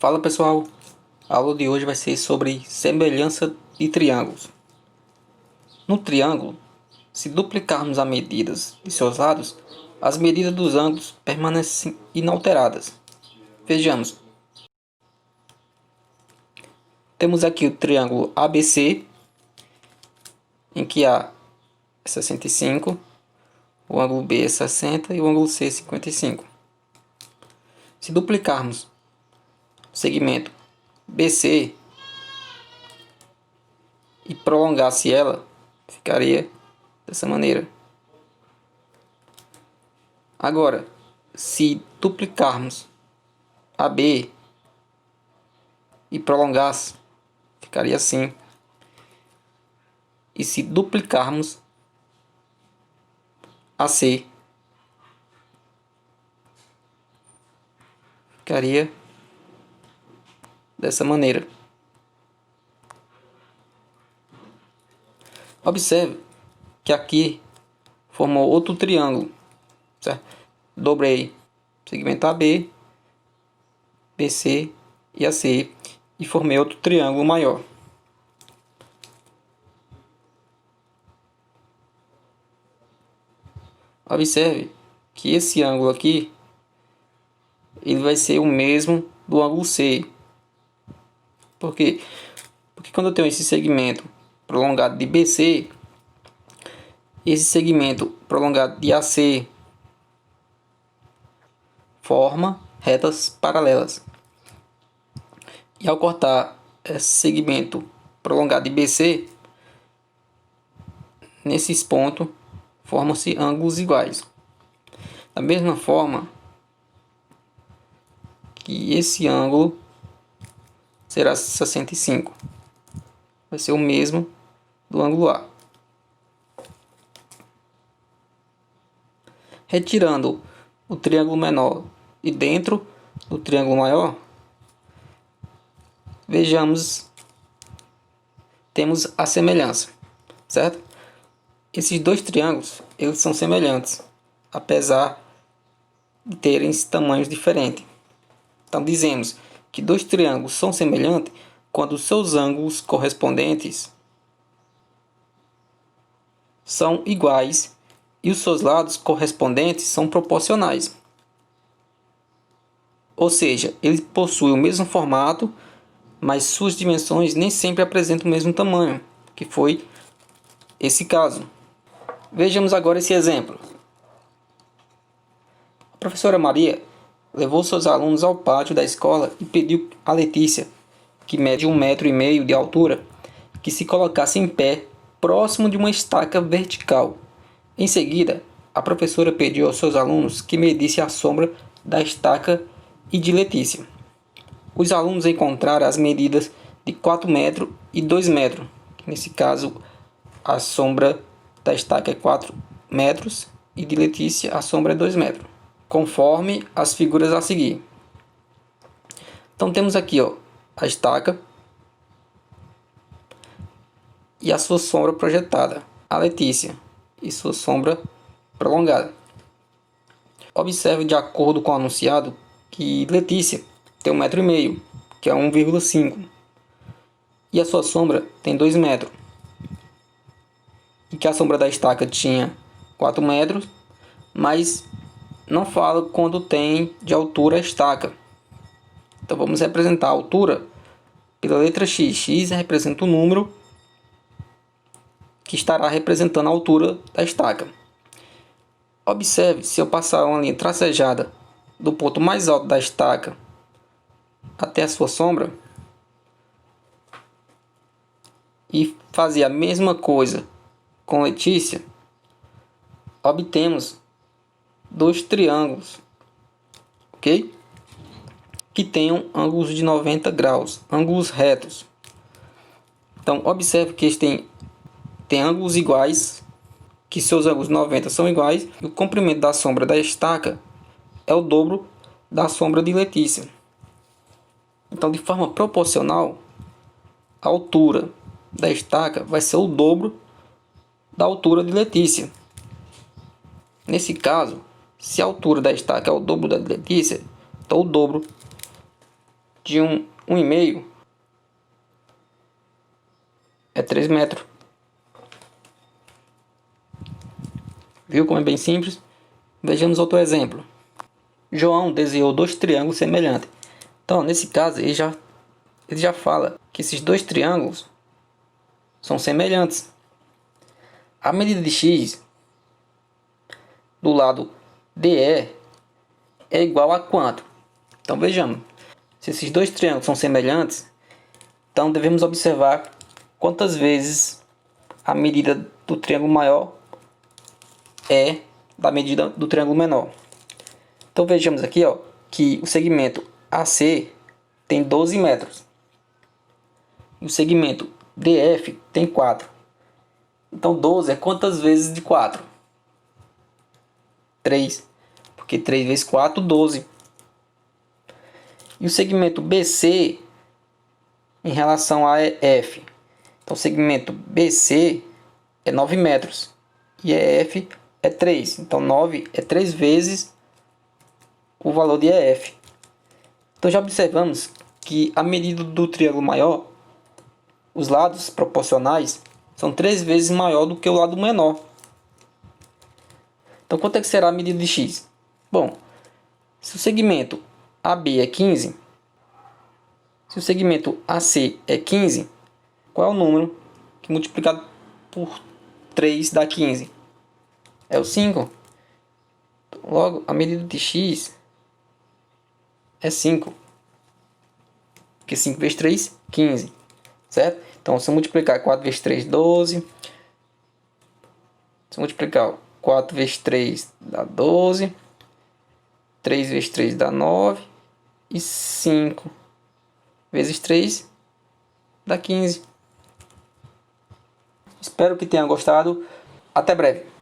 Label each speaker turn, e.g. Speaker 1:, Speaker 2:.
Speaker 1: Fala pessoal, a aula de hoje vai ser sobre semelhança de triângulos. No triângulo, se duplicarmos as medidas de seus lados, as medidas dos ângulos permanecem inalteradas. Vejamos. Temos aqui o triângulo ABC, em que A é 65, o ângulo B é 60 e o ângulo C é 55. Se duplicarmos o segmento BC e prolongasse ela, ficaria dessa maneira. Agora, se duplicarmos AB e prolongasse, ficaria assim. E se duplicarmos AC, ficaria dessa maneira. Observe que aqui formou outro triângulo, certo? Dobrei segmento AB, BC e AC e formei outro triângulo maior. Observe que esse ângulo aqui ele vai ser o mesmo do ângulo C. Por quê? Porque quando eu tenho esse segmento prolongado de BC, esse segmento prolongado de AC forma retas paralelas. E ao cortar esse segmento prolongado de BC, nesses pontos formam-se ângulos iguais. Da mesma forma que esse ângulo será 65. Vai ser o mesmo do ângulo A. Retirando o triângulo menor e dentro do triângulo maior, vejamos, temos a semelhança, certo? Esses dois triângulos, eles são semelhantes, apesar de terem tamanhos diferentes. Então dizemos que dois triângulos são semelhantes quando seus ângulos correspondentes são iguais e os seus lados correspondentes são proporcionais. Ou seja, eles possuem o mesmo formato, mas suas dimensões nem sempre apresentam o mesmo tamanho, que foi esse caso. Vejamos agora esse exemplo. A professora Maria levou seus alunos ao pátio da escola e pediu a Letícia, que mede 1,5 m de altura, que se colocasse em pé próximo de uma estaca vertical. Em seguida, a professora pediu aos seus alunos que medisse a sombra da estaca e de Letícia. Os alunos encontraram as medidas de 4 metros e 2 metros. Nesse caso, a sombra da estaca é 4 metros e de Letícia a sombra é 2 metros, conforme as figuras a seguir. Então temos aqui a estaca e a sua sombra projetada, a Letícia e sua sombra prolongada. Observe, de acordo com o anunciado, que Letícia tem 1,5 m, que é 1,5, e a sua sombra tem 2 metros, e que a sombra da estaca tinha 4 metros, mas não fala quando tem de altura a estaca. Então vamos representar a altura pela letra X. X representa o número que estará representando a altura da estaca. Observe, se eu passar uma linha tracejada do ponto mais alto da estaca até a sua sombra e fazer a mesma coisa com Letícia, obtemos dois triângulos, ok? Que tenham ângulos de 90 graus, ângulos retos. Então observe que eles têm ângulos iguais, que seus ângulos 90 são iguais, e o comprimento da sombra da estaca é o dobro da sombra de Letícia. Então, de forma proporcional, a altura da estaca vai ser o dobro da altura de Letícia. Nesse caso, se a altura da estaca é o dobro da de Letícia, então o dobro de 1,5 é 3 metros. Viu como é bem simples? Vejamos outro exemplo. João desenhou 2 triângulos semelhantes. Então, nesse caso, ele já fala que esses 2 triângulos são semelhantes. A medida de x do lado DE é igual a quanto? Então, vejamos. Se esses 2 triângulos são semelhantes, então devemos observar quantas vezes a medida do triângulo maior é da medida do triângulo menor. Então vejamos aqui, ó, que o segmento AC tem 12 metros. E o segmento DF tem 4. Então 12 é quantas vezes de 4? 3. Porque 3 vezes 4, 12. E o segmento BC em relação a EF. Então o segmento BC é 9 metros. E EF é 3. Então 9 é 3 vezes o valor de EF. Então já observamos que a medida do triângulo maior, os lados proporcionais, são 3 vezes maior do que o lado menor. Então quanto é que será a medida de x? Bom, se o segmento AB é 15, se o segmento AC é 15, qual é o número que multiplicado por 3 dá 15? É o 5. Logo, a medida de x é 5. Porque 5 vezes 3, 15. Certo? Então, se eu multiplicar 4 vezes 3, 12. Se eu multiplicar 4 vezes 3, dá 12. 3 vezes 3 dá 9. E 5 vezes 3 dá 15. Espero que tenha gostado. Até breve.